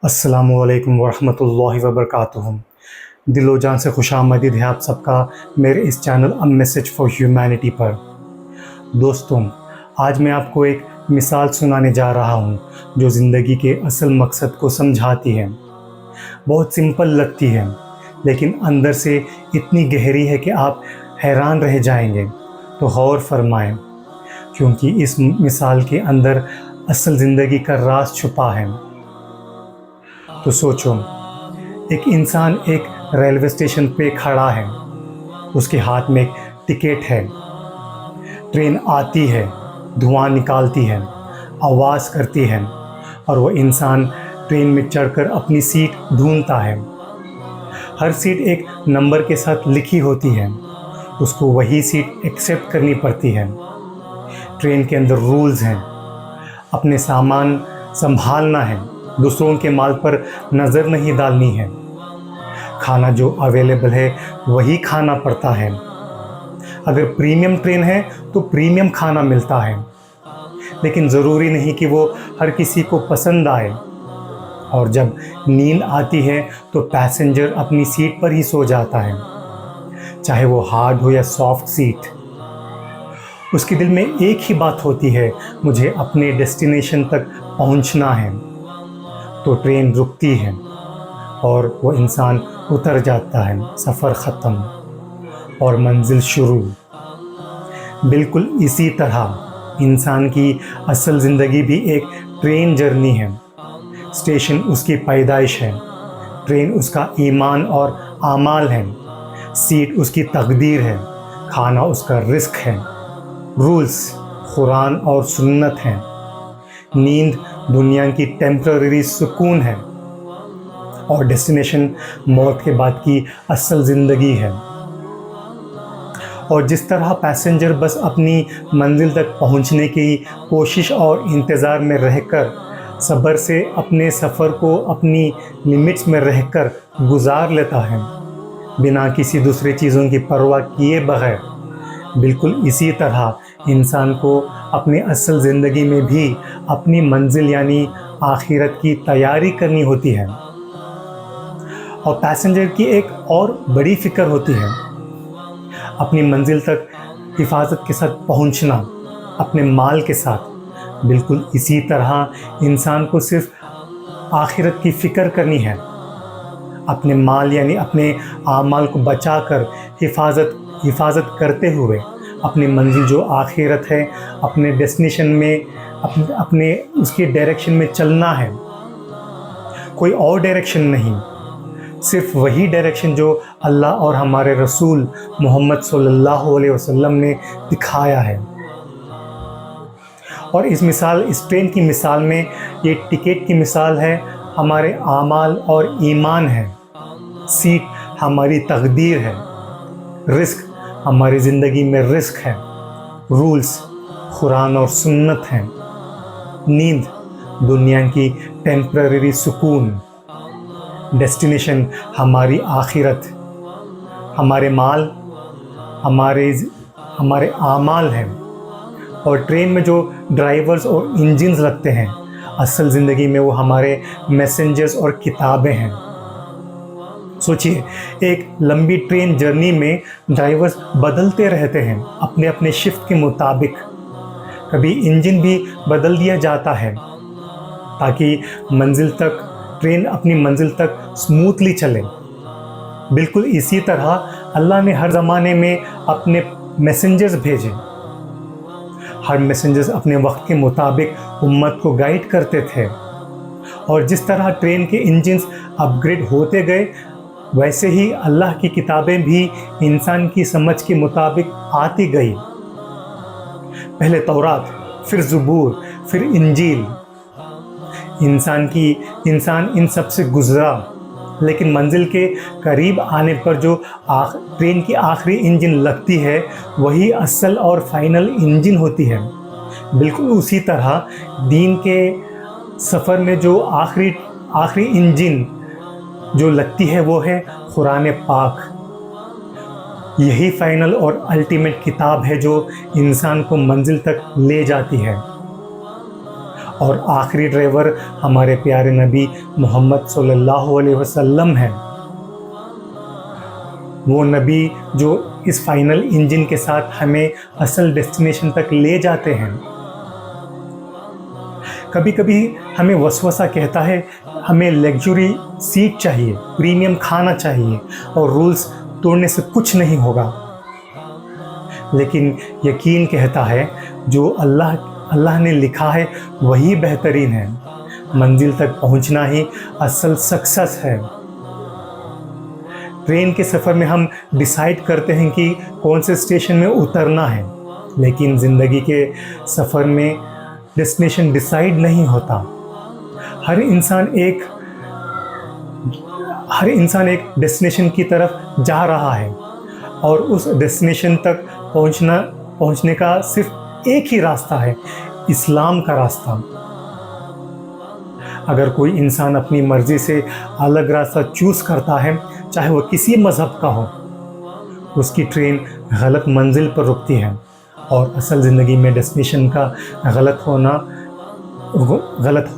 अस्सलामुअलैकुम वरहमतुल्लाहि वबरकातुहू। दिलो जान से खुशामदीद है आप सबका मेरे इस channel a message for humanity पर। दोस्तों, आज मैं आपको एक मिसाल सुनाने जा रहा हूँ जो ज़िंदगी के असल मकसद को समझाती है। बहुत सिंपल लगती है लेकिन अंदर से इतनी गहरी है कि आप हैरान रह जाएंगे। तो गौर फरमाएं, क्योंकि इस मिसाल के अंदर असल ज़िंदगी का राज छुपा है। तो सोचो, एक इंसान एक रेलवे स्टेशन पे खड़ा है, उसके हाथ में एक टिकट है। ट्रेन आती है, धुआं निकालती है, आवाज़ करती है और वो इंसान ट्रेन में चढ़कर अपनी सीट ढूंढता है। हर सीट एक नंबर के साथ लिखी होती है, उसको वही सीट एक्सेप्ट करनी पड़ती है। ट्रेन के अंदर रूल्स हैं, अपने सामान संभालना है, दूसरों के माल पर नज़र नहीं डालनी है, खाना जो अवेलेबल है वही खाना पड़ता है। अगर प्रीमियम ट्रेन है तो प्रीमियम खाना मिलता है, लेकिन ज़रूरी नहीं कि वो हर किसी को पसंद आए। और जब नींद आती है तो पैसेंजर अपनी सीट पर ही सो जाता है, चाहे वो हार्ड हो या सॉफ्ट सीट। उसके दिल में एक ही बात होती है, मुझे अपने डेस्टिनेशन तक पहुंचना है। तो ट्रेन रुकती है और वो इंसान उतर जाता है। सफ़र ख़त्म और मंजिल शुरू। बिल्कुल इसी तरह इंसान की असल ज़िंदगी भी एक ट्रेन जर्नी है। स्टेशन उसकी पैदाइश है, ट्रेन उसका ईमान और आमाल है, सीट उसकी तकदीर है, खाना उसका रिस्क है, रूल्स कुरान और सुन्नत हैं, नींद दुनिया की टेम्पररी सुकून है और डेस्टिनेशन मौत के बाद की असल ज़िंदगी है। और जिस तरह पैसेंजर बस अपनी मंजिल तक पहुंचने की कोशिश और इंतज़ार में रहकर सब्र से अपने सफ़र को अपनी लिमिट्स में रहकर गुजार लेता है, बिना किसी दूसरी चीज़ों की परवाह किए बगैर, बिल्कुल इसी तरह इंसान को अपनी असल ज़िंदगी में भी अपनी मंजिल यानी आखिरत की तैयारी करनी होती है। और पैसेंजर की एक और बड़ी फ़िक्र होती है, अपनी मंजिल तक हिफाजत के साथ पहुंचना, अपने माल के साथ। बिल्कुल इसी तरह इंसान को सिर्फ आखिरत की फ़िक्र करनी है, अपने माल यानी अपने आमाल को बचाकर हिफाजत करते हुए अपनी मंजिल जो आखिरत है, अपने डेस्टिनेशन में अपने उसके डायरेक्शन में चलना है। कोई और डायरेक्शन नहीं, सिर्फ वही डायरेक्शन जो अल्लाह और हमारे रसूल मोहम्मद सल्लल्लाहु अलैहि वसल्लम ने दिखाया है। और इस ट्रेन की मिसाल में ये टिकट की मिसाल है, हमारे आमाल और ईमान है, सीट हमारी तकदीर है, रिस्क हमारी ज़िंदगी में रिस्क है, रूल्स कुरान और सुन्नत हैं, नींद दुनिया की टेम्पररी सुकून, डेस्टिनेशन हमारी आखिरत, हमारे माल हमारे आमाल हैं। और ट्रेन में जो ड्राइवर्स और इंजन्स लगते हैं, असल ज़िंदगी में वो हमारे मैसेंजर्स और किताबें हैं। सोचिए, एक लंबी ट्रेन जर्नी में ड्राइवर्स बदलते रहते हैं अपने अपने शिफ्ट के मुताबिक। कभी इंजन भी बदल दिया जाता है ताकि ट्रेन अपनी मंजिल तक स्मूथली चले। बिल्कुल इसी तरह अल्लाह ने हर ज़माने में अपने मैसेंजर्स भेजे। हर मैसेंजर्स अपने वक्त के मुताबिक उम्मत को गाइड करते थे। और जिस तरह ट्रेन के इंजन्स अपग्रेड होते गए, वैसे ही अल्लाह की किताबें भी इंसान की समझ के मुताबिक आती गई। पहले तौरात, फिर ज़बूर, फिर इंजील। इंसान इन सब से गुज़रा, लेकिन मंजिल के करीब आने पर जो ट्रेन की आखिरी इंजन लगती है, वही असल और फाइनल इंजन होती है। बिल्कुल उसी तरह दीन के सफ़र में जो आखिरी इंजन जो लगती है वो है कुरान पाक। यही फाइनल और अल्टीमेट किताब है जो इंसान को मंजिल तक ले जाती है। اور آخری ڈرائیور ہمارے پیارے نبی محمد صلی اللہ علیہ وسلم ہیں، وہ نبی جو اس فائنل انجن کے ساتھ ہمیں اصل ڈیسٹینیشن تک لے جاتے ہیں۔ کبھی کبھی ہمیں وسوسہ کہتا ہے ہمیں لیگژری سیٹ چاہیے، پریمیم کھانا چاہیے اور رولز توڑنے سے کچھ نہیں ہوگا، لیکن یقین کہتا ہے جو اللہ نے لکھا ہے وہی بہترین ہے، منزل تک پہنچنا ہی اصل سکسیس ہے۔ ٹرین کے سفر میں ہم ڈیسائیڈ کرتے ہیں کہ کون سے اسٹیشن میں اترنا ہے، لیکن زندگی کے سفر میں ڈیسٹینیشن ڈیسائیڈ نہیں ہوتا۔ ہر انسان ایک ڈیسٹینیشن کی طرف جا رہا ہے، اور اس ڈیسٹینیشن تک پہنچنے کا صرف ایک ہی راستہ ہے، اسلام کا راستہ۔ اگر کوئی انسان اپنی مرضی سے الگ راستہ چوز کرتا ہے، چاہے وہ کسی مذہب کا ہو، اس کی ٹرین غلط منزل پر رکتی ہے، اور اصل زندگی میں ڈیسٹینیشن کا غلط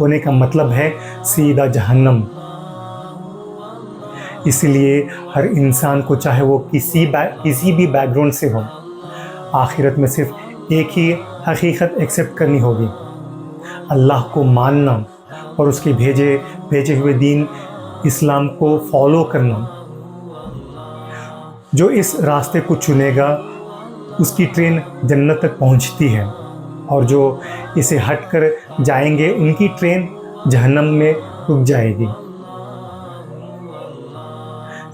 ہونے کا مطلب ہے سیدھا جہنم۔ اس لیے ہر انسان کو، چاہے وہ کسی بھی بیک گراؤنڈ سے ہو، آخرت میں صرف ایک ہی حقیقت ایکسیپٹ کرنی ہوگی، اللہ کو ماننا اور اس کے بھیجے ہوئے دین اسلام کو فالو کرنا۔ جو اس راستے کو چنے گا اس کی ٹرین جنت تک پہنچتی ہے، اور جو اسے ہٹ کر جائیں گے ان کی ٹرین جہنم میں رک جائے گی۔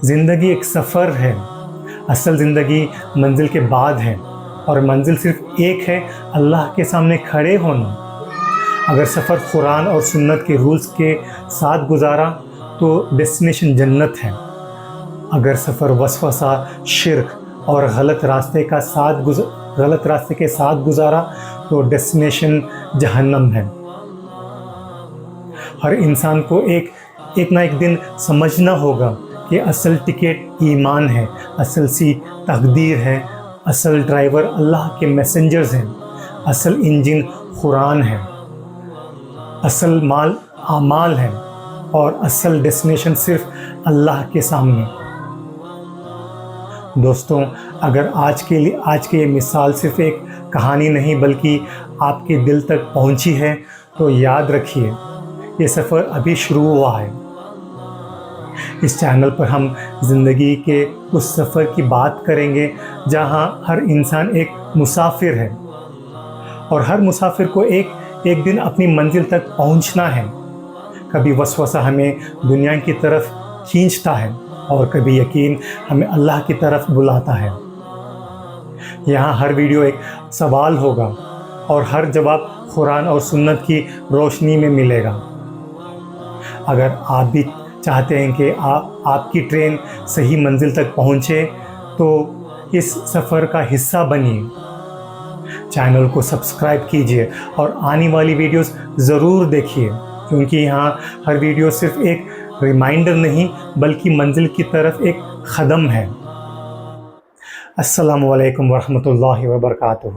زندگی ایک سفر ہے، اصل زندگی منزل کے بعد ہے، اور منزل صرف ایک ہے، اللہ کے سامنے کھڑے ہونا۔ اگر سفر قرآن اور سنت کے رولز کے ساتھ گزارا تو ڈیسٹینیشن جنت ہے، اگر سفر وسوسہ، شرک اور غلط راستے کے ساتھ گزارا تو ڈیسٹینیشن جہنم ہے۔ ہر انسان کو ایک نہ ایک دن سمجھنا ہوگا کہ اصل ٹکٹ ایمان ہے، اصل سیٹ تقدیر ہے، اصل ڈرائیور اللہ کے میسنجرز ہیں، اصل انجن قرآن ہے، اصل مال اعمال ہے، اور اصل ڈیسٹینیشن صرف اللہ کے سامنے۔ دوستوں، اگر آج کے یہ مثال صرف ایک کہانی نہیں بلکہ آپ کے دل تک پہنچی ہے تو یاد رکھیے یہ سفر ابھی شروع ہوا ہے۔ اس چینل پر ہم زندگی کے اس سفر کی بات کریں گے جہاں ہر انسان ایک مسافر ہے، اور ہر مسافر کو ایک دن اپنی منزل تک پہنچنا ہے۔ کبھی وسوسہ ہمیں دنیا کی طرف کھینچتا ہے، اور کبھی یقین ہمیں اللہ کی طرف بلاتا ہے۔ یہاں ہر ویڈیو ایک سوال ہوگا، اور ہر جواب قرآن اور سنت کی روشنی میں ملے گا۔ اگر آپ بھی چاہتے ہیں کہ آپ کی ٹرین صحیح منزل تک پہنچے تو اس سفر کا حصہ بنیے۔ چینل کو سبسکرائب کیجیے اور آنے والی ویڈیوز ضرور دیکھیے، کیونکہ یہاں ہر ویڈیو صرف ایک ریمائنڈر نہیں بلکہ منزل کی طرف ایک قدم ہے۔ السلام علیکم ورحمۃ اللہ وبرکاتہ۔